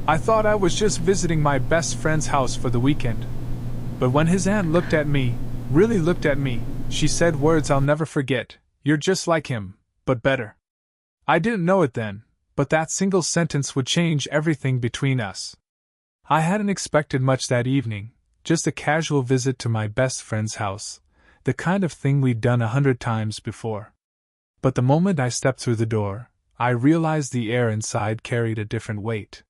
I thought I was just visiting my best friend's house for the weekend. But when his aunt looked at me, really looked at me, she said words I'll never forget. You're just like him, but better. I didn't know it then, but that single sentence would change everything between us. I hadn't expected much that evening, just a casual visit to my best friend's house, the kind of thing we'd done 100 times before. But the moment I stepped through the door, I realized the air inside carried a different weight.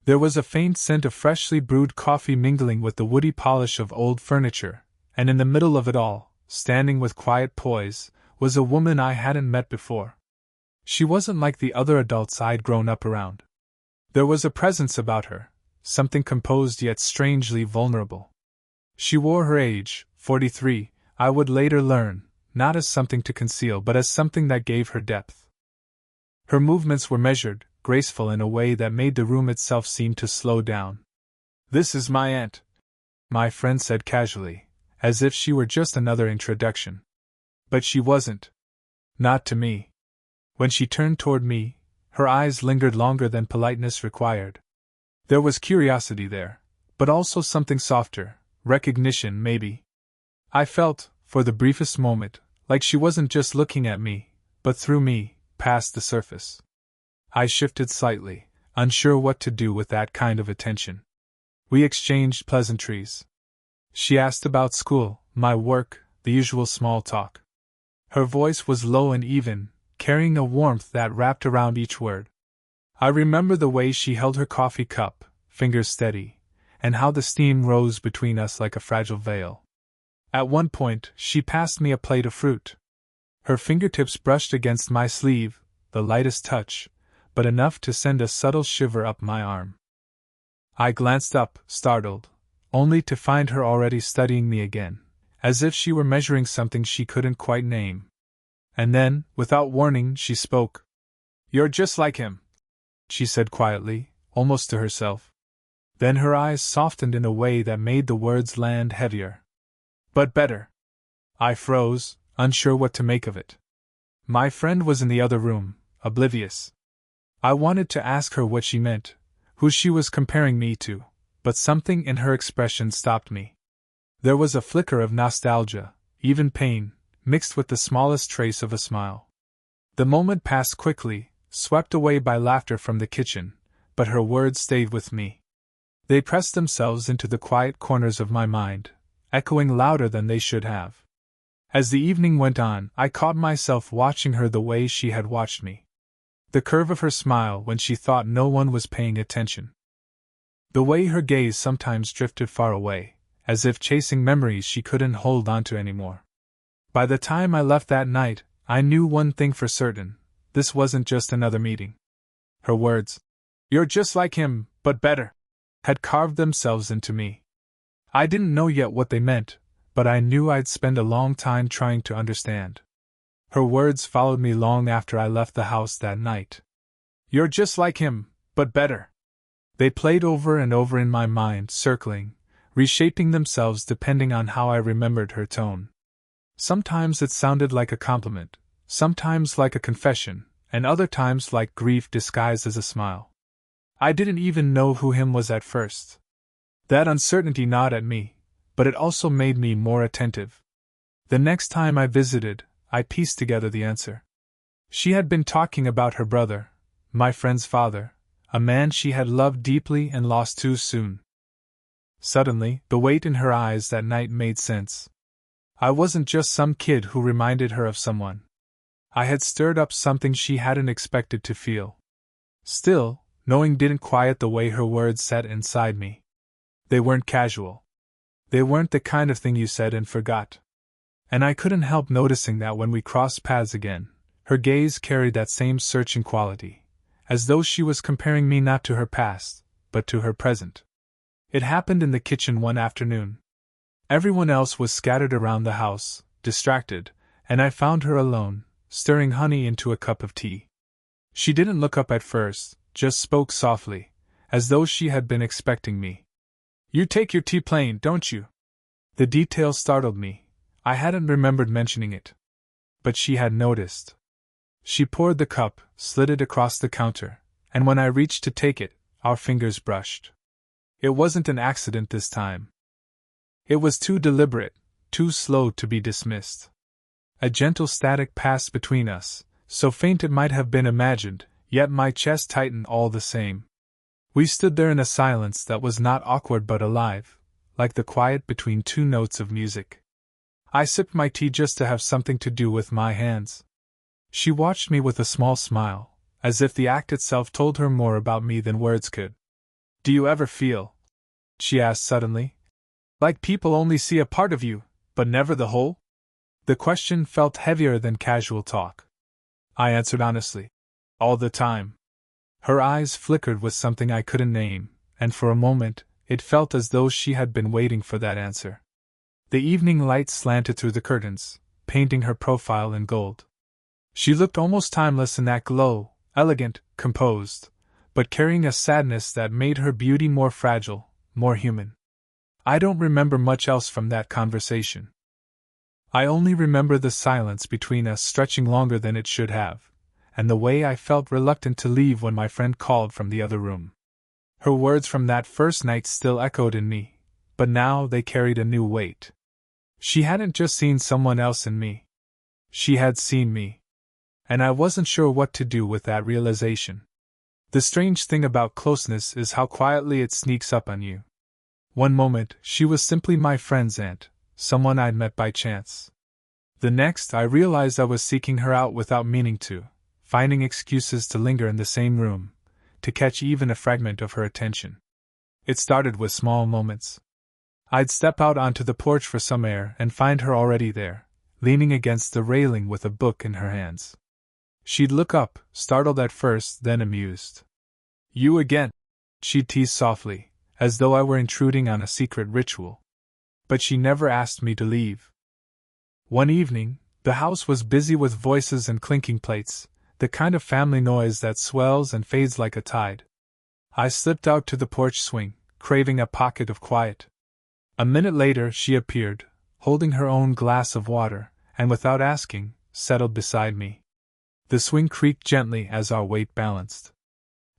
There was a faint scent of freshly brewed coffee mingling with the woody polish of old furniture, and in the middle of it all, standing with quiet poise, was a woman I hadn't met before. She wasn't like the other adults I'd grown up around. There was a presence about her, something composed yet strangely vulnerable. She wore her age, 43, I would later learn, not as something to conceal but as something that gave her depth. Her movements were measured, graceful in a way that made the room itself seem to slow down. "This is my aunt," my friend said casually, as if she were just another introduction. But she wasn't. Not to me. When she turned toward me, her eyes lingered longer than politeness required. There was curiosity there, but also something softer, recognition maybe. I felt, for the briefest moment, like she wasn't just looking at me, but through me, past the surface. I shifted slightly, unsure what to do with that kind of attention. We exchanged pleasantries. She asked about school, my work, the usual small talk. Her voice was low and even, carrying a warmth that wrapped around each word. I remember the way she held her coffee cup, fingers steady, and how the steam rose between us like a fragile veil. At one point, she passed me a plate of fruit. Her fingertips brushed against my sleeve, the lightest touch, but enough to send a subtle shiver up my arm. I glanced up, startled, only to find her already studying me again, as if she were measuring something she couldn't quite name. And then, without warning, she spoke. "You're just like him," she said quietly, almost to herself. Then her eyes softened in a way that made the words land heavier. "But better." I froze, unsure what to make of it. My friend was in the other room, oblivious. I wanted to ask her what she meant, who she was comparing me to, but something in her expression stopped me. There was a flicker of nostalgia, even pain, mixed with the smallest trace of a smile. The moment passed quickly, swept away by laughter from the kitchen, but her words stayed with me. They pressed themselves into the quiet corners of my mind, echoing louder than they should have. As the evening went on, I caught myself watching her the way she had watched me. The curve of her smile when she thought no one was paying attention. The way her gaze sometimes drifted far away, as if chasing memories she couldn't hold onto anymore. By the time I left that night, I knew one thing for certain: this wasn't just another meeting. Her words, "You're just like him, but better," had carved themselves into me. I didn't know yet what they meant, but I knew I'd spend a long time trying to understand. Her words followed me long after I left the house that night. "You're just like him, but better." They played over and over in my mind, circling, reshaping themselves depending on how I remembered her tone. Sometimes it sounded like a compliment, sometimes like a confession, and other times like grief disguised as a smile. I didn't even know who him was at first. That uncertainty gnawed at me, but it also made me more attentive. The next time I visited, I pieced together the answer. She had been talking about her brother, my friend's father, a man she had loved deeply and lost too soon. Suddenly, the weight in her eyes that night made sense. I wasn't just some kid who reminded her of someone. I had stirred up something she hadn't expected to feel. Still, knowing didn't quiet the way her words sat inside me. They weren't casual. They weren't the kind of thing you said and forgot. And I couldn't help noticing that when we crossed paths again, her gaze carried that same searching quality, as though she was comparing me not to her past, but to her present. It happened in the kitchen one afternoon. Everyone else was scattered around the house, distracted, and I found her alone, stirring honey into a cup of tea. She didn't look up at first, just spoke softly, as though she had been expecting me. "You take your tea plain, don't you?" The detail startled me. I hadn't remembered mentioning it. But she had noticed. She poured the cup, slid it across the counter, and when I reached to take it, our fingers brushed. It wasn't an accident this time. It was too deliberate, too slow to be dismissed. A gentle static passed between us, so faint it might have been imagined, yet my chest tightened all the same. We stood there in a silence that was not awkward but alive, like the quiet between two notes of music. I sipped my tea just to have something to do with my hands. She watched me with a small smile, as if the act itself told her more about me than words could. "Do you ever feel," she asked suddenly, "like people only see a part of you, but never the whole?" The question felt heavier than casual talk. I answered honestly, "All the time." Her eyes flickered with something I couldn't name, and for a moment, it felt as though she had been waiting for that answer. The evening light slanted through the curtains, painting her profile in gold. She looked almost timeless in that glow, elegant, composed, but carrying a sadness that made her beauty more fragile, more human. I don't remember much else from that conversation. I only remember the silence between us stretching longer than it should have, and the way I felt reluctant to leave when my friend called from the other room. Her words from that first night still echoed in me, but now they carried a new weight. She hadn't just seen someone else in me. She had seen me. And I wasn't sure what to do with that realization. The strange thing about closeness is how quietly it sneaks up on you. One moment, she was simply my friend's aunt, someone I'd met by chance. The next, I realized I was seeking her out without meaning to, finding excuses to linger in the same room, to catch even a fragment of her attention. It started with small moments. I'd step out onto the porch for some air and find her already there, leaning against the railing with a book in her hands. She'd look up, startled at first, then amused. "You again?" she'd tease softly, as though I were intruding on a secret ritual. But she never asked me to leave. One evening, the house was busy with voices and clinking plates, the kind of family noise that swells and fades like a tide. I slipped out to the porch swing, craving a pocket of quiet. A minute later she appeared, holding her own glass of water, and without asking, settled beside me. The swing creaked gently as our weight balanced.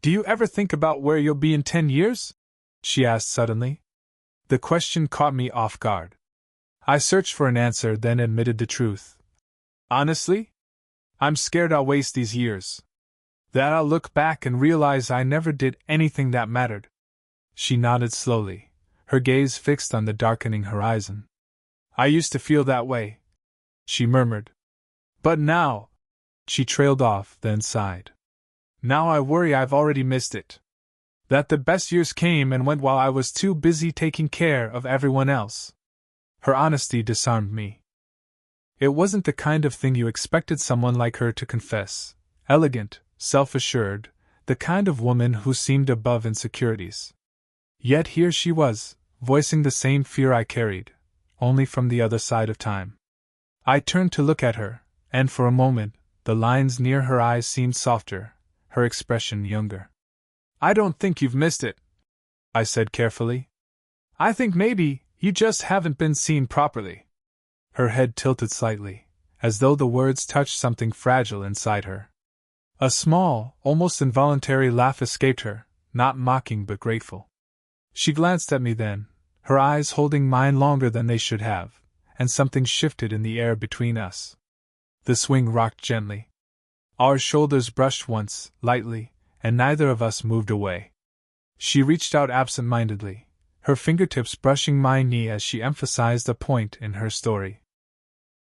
"Do you ever think about where you'll be in 10 years?" she asked suddenly. The question caught me off guard. I searched for an answer, then admitted the truth. "Honestly? I'm scared I'll waste these years. That I'll look back and realize I never did anything that mattered." She nodded slowly, her gaze fixed on the darkening horizon. "I used to feel that way," she murmured. "But now—" She trailed off, then sighed. "Now I worry I've already missed it. That the best years came and went while I was too busy taking care of everyone else." Her honesty disarmed me. It wasn't the kind of thing you expected someone like her to confess. Elegant, self-assured, the kind of woman who seemed above insecurities. Yet here she was, voicing the same fear I carried, only from the other side of time. I turned to look at her, and for a moment, the lines near her eyes seemed softer, her expression younger. "I don't think you've missed it," I said carefully. "I think maybe you just haven't been seen properly." Her head tilted slightly, as though the words touched something fragile inside her. A small, almost involuntary laugh escaped her, not mocking but grateful. She glanced at me then, her eyes holding mine longer than they should have, and something shifted in the air between us. The swing rocked gently. Our shoulders brushed once, lightly, and neither of us moved away. She reached out absent-mindedly, her fingertips brushing my knee as she emphasized a point in her story.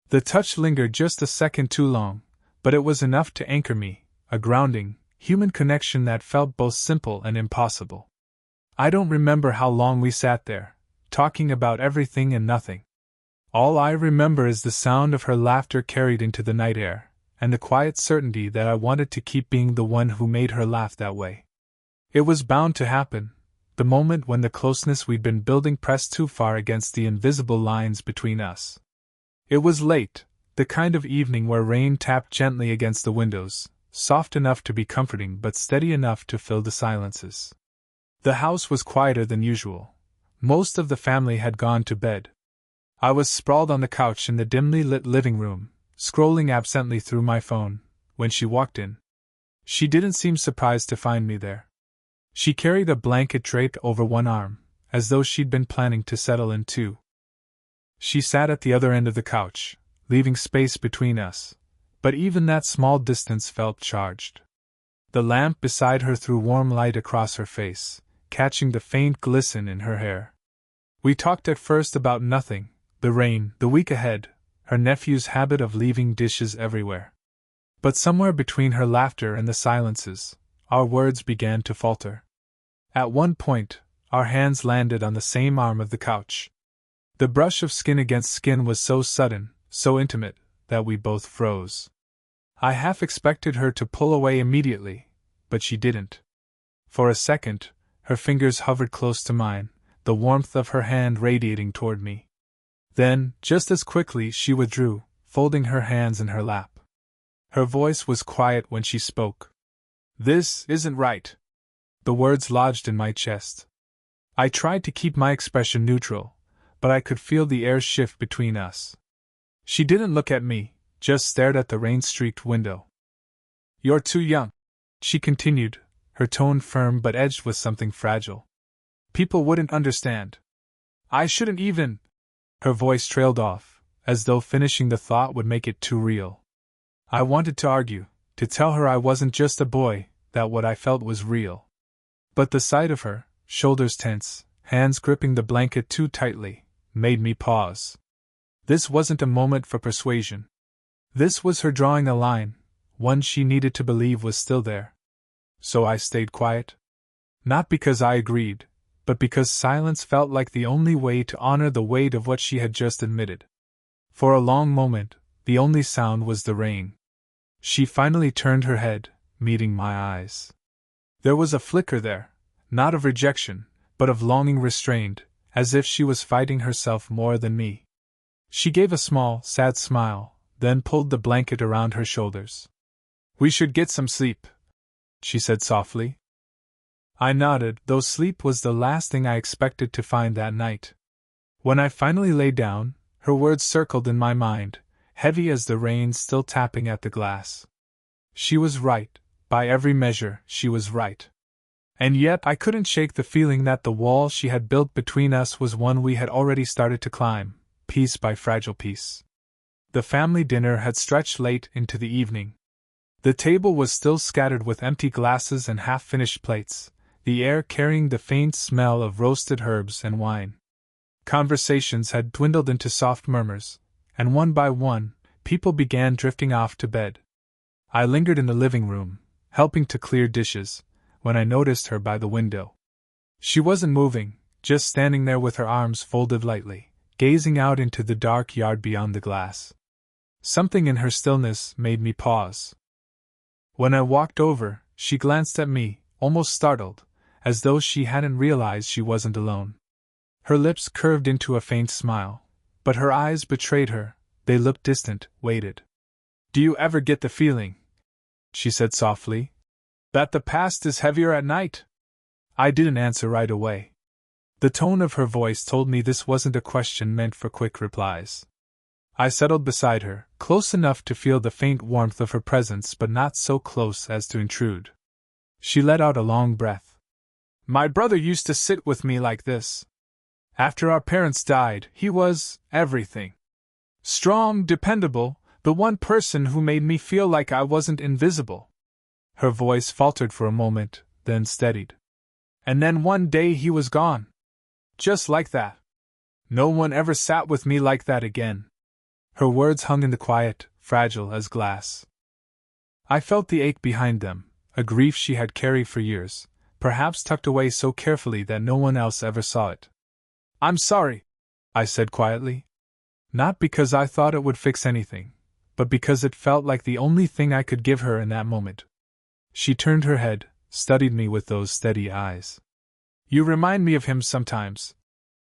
The touch lingered just a second too long, but it was enough to anchor me, a grounding, human connection that felt both simple and impossible. I don't remember how long we sat there, talking about everything and nothing. All I remember is the sound of her laughter carried into the night air, and the quiet certainty that I wanted to keep being the one who made her laugh that way. It was bound to happen, the moment when the closeness we'd been building pressed too far against the invisible lines between us. It was late, the kind of evening where rain tapped gently against the windows, soft enough to be comforting but steady enough to fill the silences. The house was quieter than usual. Most of the family had gone to bed. I was sprawled on the couch in the dimly lit living room, scrolling absently through my phone, when she walked in. She didn't seem surprised to find me there. She carried a blanket draped over one arm, as though she'd been planning to settle in two. She sat at the other end of the couch, leaving space between us, but even that small distance felt charged. The lamp beside her threw warm light across her face, catching the faint glisten in her hair. We talked at first about nothing, the rain, the week ahead, her nephew's habit of leaving dishes everywhere. But somewhere between her laughter and the silences, our words began to falter. At one point, our hands landed on the same arm of the couch. The brush of skin against skin was so sudden, so intimate, that we both froze. I half expected her to pull away immediately, but she didn't. For a second, her fingers hovered close to mine, the warmth of her hand radiating toward me. Then, just as quickly, she withdrew, folding her hands in her lap. Her voice was quiet when she spoke. "This isn't right." The words lodged in my chest. I tried to keep my expression neutral, but I could feel the air shift between us. She didn't look at me, just stared at the rain-streaked window. "You're too young," she continued, her tone firm but edged with something fragile. "People wouldn't understand. I shouldn't even—" Her voice trailed off, as though finishing the thought would make it too real. I wanted to argue, to tell her I wasn't just a boy, that what I felt was real. But the sight of her, shoulders tense, hands gripping the blanket too tightly, made me pause. This wasn't a moment for persuasion. This was her drawing a line, one she needed to believe was still there. So I stayed quiet. Not because I agreed, but because silence felt like the only way to honor the weight of what she had just admitted. For a long moment, the only sound was the rain. She finally turned her head, meeting my eyes. There was a flicker there, not of rejection, but of longing restrained, as if she was fighting herself more than me. She gave a small, sad smile, then pulled the blanket around her shoulders. "We should get some sleep," she said softly. I nodded, though sleep was the last thing I expected to find that night. When I finally lay down, her words circled in my mind, heavy as the rain still tapping at the glass. She was right, by every measure, she was right. And yet I couldn't shake the feeling that the wall she had built between us was one we had already started to climb, piece by fragile piece. The family dinner had stretched late into the evening. The table was still scattered with empty glasses and half-finished plates, the air carrying the faint smell of roasted herbs and wine. Conversations had dwindled into soft murmurs, and one by one, people began drifting off to bed. I lingered in the living room, helping to clear dishes, when I noticed her by the window. She wasn't moving, just standing there with her arms folded lightly, gazing out into the dark yard beyond the glass. Something in her stillness made me pause. When I walked over, she glanced at me, almost startled, as though she hadn't realized she wasn't alone. Her lips curved into a faint smile, but her eyes betrayed her. They looked distant, weighted. "Do you ever get the feeling," she said softly, "that the past is heavier at night?" I didn't answer right away. The tone of her voice told me this wasn't a question meant for quick replies. I settled beside her, close enough to feel the faint warmth of her presence but not so close as to intrude. She let out a long breath. "My brother used to sit with me like this. After our parents died, he was everything. Strong, dependable, the one person who made me feel like I wasn't invisible." Her voice faltered for a moment, then steadied. "And then one day he was gone. Just like that. No one ever sat with me like that again." Her words hung in the quiet, fragile as glass. I felt the ache behind them, a grief she had carried for years, perhaps tucked away so carefully that no one else ever saw it. "I'm sorry," I said quietly. Not because I thought it would fix anything, but because it felt like the only thing I could give her in that moment. She turned her head, studied me with those steady eyes. "You remind me of him sometimes,"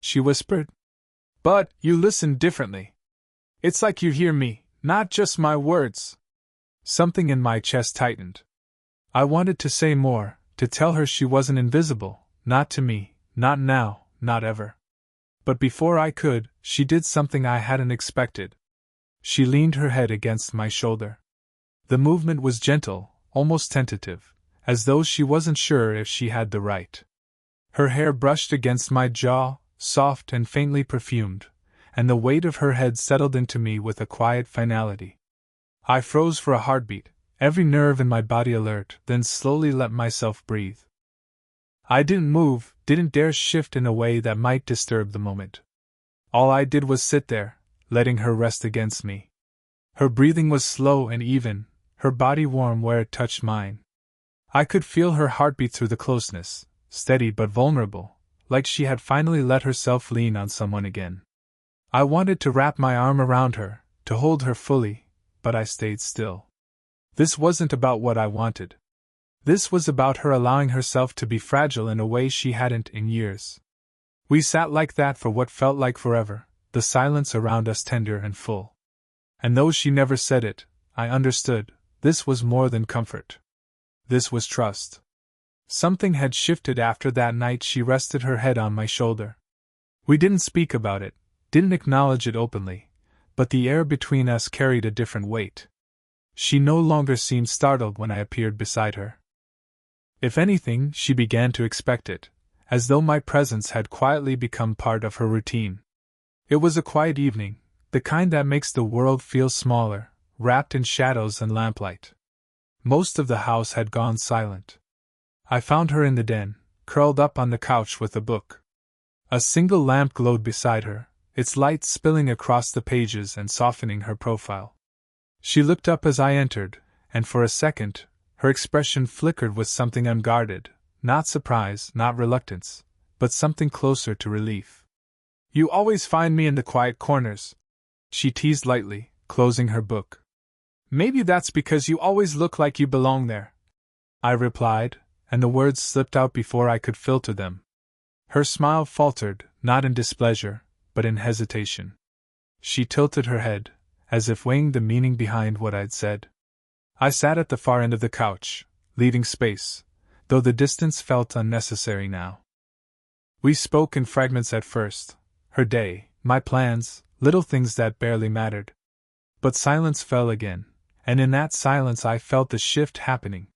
she whispered. "But you listen differently. It's like you hear me, not just my words." Something in my chest tightened. I wanted to say more, to tell her she wasn't invisible, not to me, not now, not ever. But before I could, she did something I hadn't expected. She leaned her head against my shoulder. The movement was gentle, almost tentative, as though she wasn't sure if she had the right. Her hair brushed against my jaw, soft and faintly perfumed, and the weight of her head settled into me with a quiet finality. I froze for a heartbeat, every nerve in my body alert, then slowly let myself breathe. I didn't move, didn't dare shift in a way that might disturb the moment. All I did was sit there, letting her rest against me. Her breathing was slow and even, her body warm where it touched mine. I could feel her heartbeat through the closeness, steady but vulnerable, like she had finally let herself lean on someone again. I wanted to wrap my arm around her, to hold her fully, but I stayed still. This wasn't about what I wanted. This was about her allowing herself to be fragile in a way she hadn't in years. We sat like that for what felt like forever, the silence around us tender and full. And though she never said it, I understood, this was more than comfort. This was trust. Something had shifted after that night she rested her head on my shoulder. We didn't speak about it, didn't acknowledge it openly, but the air between us carried a different weight. She no longer seemed startled when I appeared beside her. If anything, she began to expect it, as though my presence had quietly become part of her routine. It was a quiet evening, the kind that makes the world feel smaller, wrapped in shadows and lamplight. Most of the house had gone silent. I found her in the den, curled up on the couch with a book. A single lamp glowed beside her, its light spilling across the pages and softening her profile. She looked up as I entered, and for a second, her expression flickered with something unguarded, not surprise, not reluctance, but something closer to relief. "You always find me in the quiet corners," she teased lightly, closing her book. "Maybe that's because you always look like you belong there," I replied, and the words slipped out before I could filter them. Her smile faltered, not in displeasure, but in hesitation. She tilted her head, as if weighing the meaning behind what I'd said. I sat at the far end of the couch, leaving space, though the distance felt unnecessary now. We spoke in fragments at first, her day, my plans, little things that barely mattered. But silence fell again, and in that silence I felt the shift happening.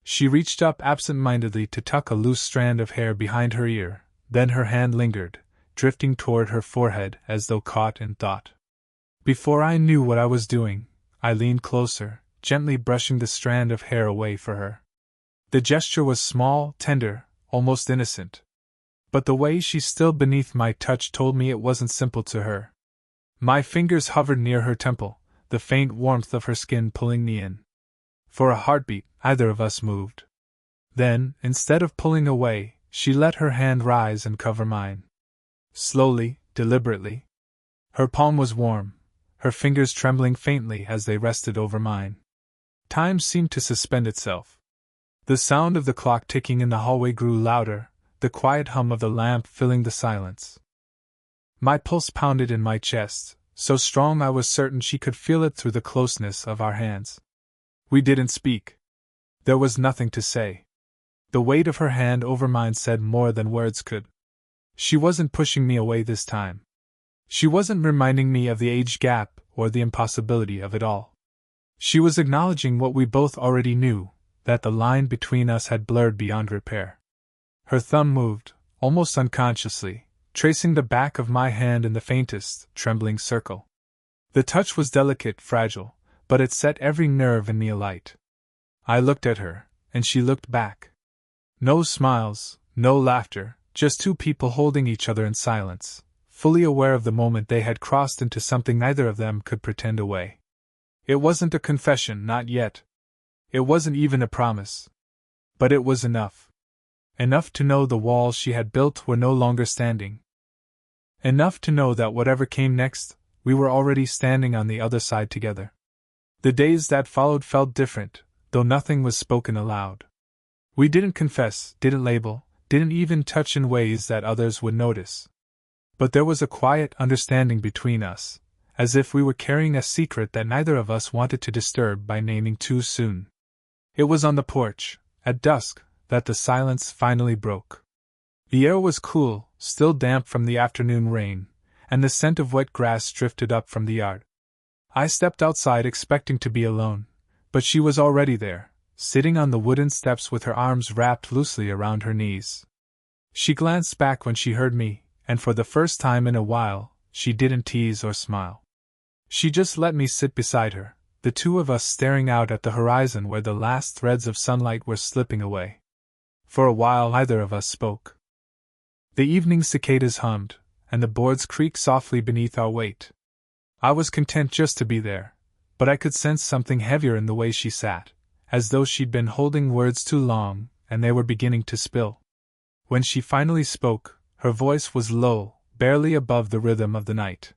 She reached up absent-mindedly to tuck a loose strand of hair behind her ear, then her hand lingered, drifting toward her forehead as though caught in thought. Before I knew what I was doing, I leaned closer, gently brushing the strand of hair away for her. The gesture was small, tender, almost innocent. But the way she still beneath my touch told me it wasn't simple to her. My fingers hovered near her temple, the faint warmth of her skin pulling me in. For a heartbeat, either of us moved. Then, instead of pulling away, she let her hand rise and cover mine. Slowly, deliberately. Her palm was warm, her fingers trembling faintly as they rested over mine. Time seemed to suspend itself. The sound of the clock ticking in the hallway grew louder, the quiet hum of the lamp filling the silence. My pulse pounded in my chest, so strong I was certain she could feel it through the closeness of our hands. We didn't speak. There was nothing to say. The weight of her hand over mine said more than words could. She wasn't pushing me away this time. She wasn't reminding me of the age gap or the impossibility of it all. She was acknowledging what we both already knew, that the line between us had blurred beyond repair. Her thumb moved, almost unconsciously, tracing the back of my hand in the faintest, trembling circle. The touch was delicate, fragile, but it set every nerve in me alight. I looked at her, and she looked back. No smiles, no laughter, just two people holding each other in silence, fully aware of the moment they had crossed into something neither of them could pretend away. It wasn't a confession, not yet. It wasn't even a promise. But it was enough. Enough to know the walls she had built were no longer standing. Enough to know that whatever came next, we were already standing on the other side together. The days that followed felt different, though nothing was spoken aloud. We didn't confess, didn't label, didn't even touch in ways that others would notice. But there was a quiet understanding between us, as if we were carrying a secret that neither of us wanted to disturb by naming too soon. It was on the porch, at dusk, that the silence finally broke. The air was cool, still damp from the afternoon rain, and the scent of wet grass drifted up from the yard. I stepped outside expecting to be alone, but she was already there, sitting on the wooden steps with her arms wrapped loosely around her knees. She glanced back when she heard me, and for the first time in a while, she didn't tease or smile. She just let me sit beside her, the two of us staring out at the horizon where the last threads of sunlight were slipping away. For a while neither of us spoke. The evening cicadas hummed, and the boards creaked softly beneath our weight. I was content just to be there, but I could sense something heavier in the way she sat, as though she'd been holding words too long, and they were beginning to spill. When she finally spoke, her voice was low, barely above the rhythm of the night.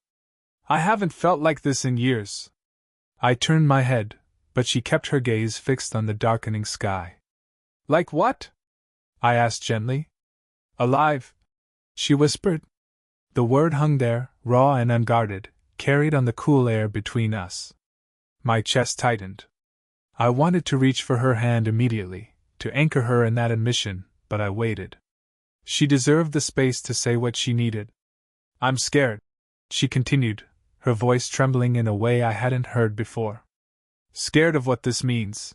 "I haven't felt like this in years." I turned my head, but she kept her gaze fixed on the darkening sky. "Like what?" I asked gently. "Alive," she whispered. The word hung there, raw and unguarded, carried on the cool air between us. My chest tightened. I wanted to reach for her hand immediately, to anchor her in that admission, but I waited. She deserved the space to say what she needed. "I'm scared," she continued, her voice trembling in a way I hadn't heard before. "Scared of what this means.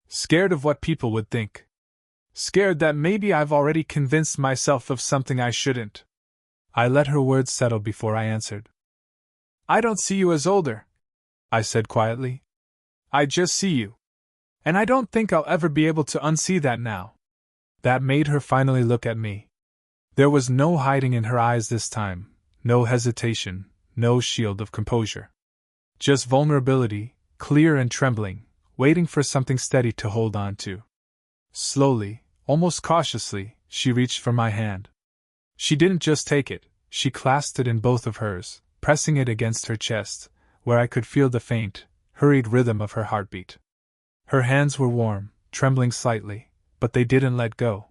Scared of what people would think. Scared that maybe I've already convinced myself of something I shouldn't." I let her words settle before I answered. "I don't see you as older," I said quietly. "I just see you. And I don't think I'll ever be able to unsee that now." That made her finally look at me. There was no hiding in her eyes this time, no hesitation, no shield of composure. Just vulnerability, clear and trembling, waiting for something steady to hold on to. Slowly, almost cautiously, she reached for my hand. She didn't just take it, she clasped it in both of hers, pressing it against her chest, where I could feel the faint, hurried rhythm of her heartbeat. Her hands were warm, trembling slightly, but they didn't let go.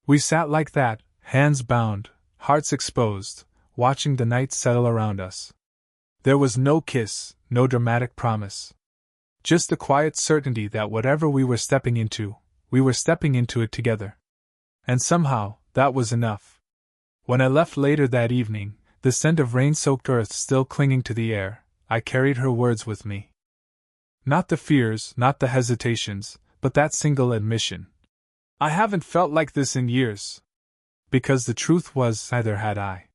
We sat like that, hands bound, hearts exposed, watching the night settle around us. There was no kiss, no dramatic promise. Just the quiet certainty that whatever we were stepping into it together. And somehow, that was enough. When I left later that evening, the scent of rain-soaked earth still clinging to the air, I carried her words with me. Not the fears, not the hesitations, but that single admission. "I haven't felt like this in years." Because the truth was, neither had I.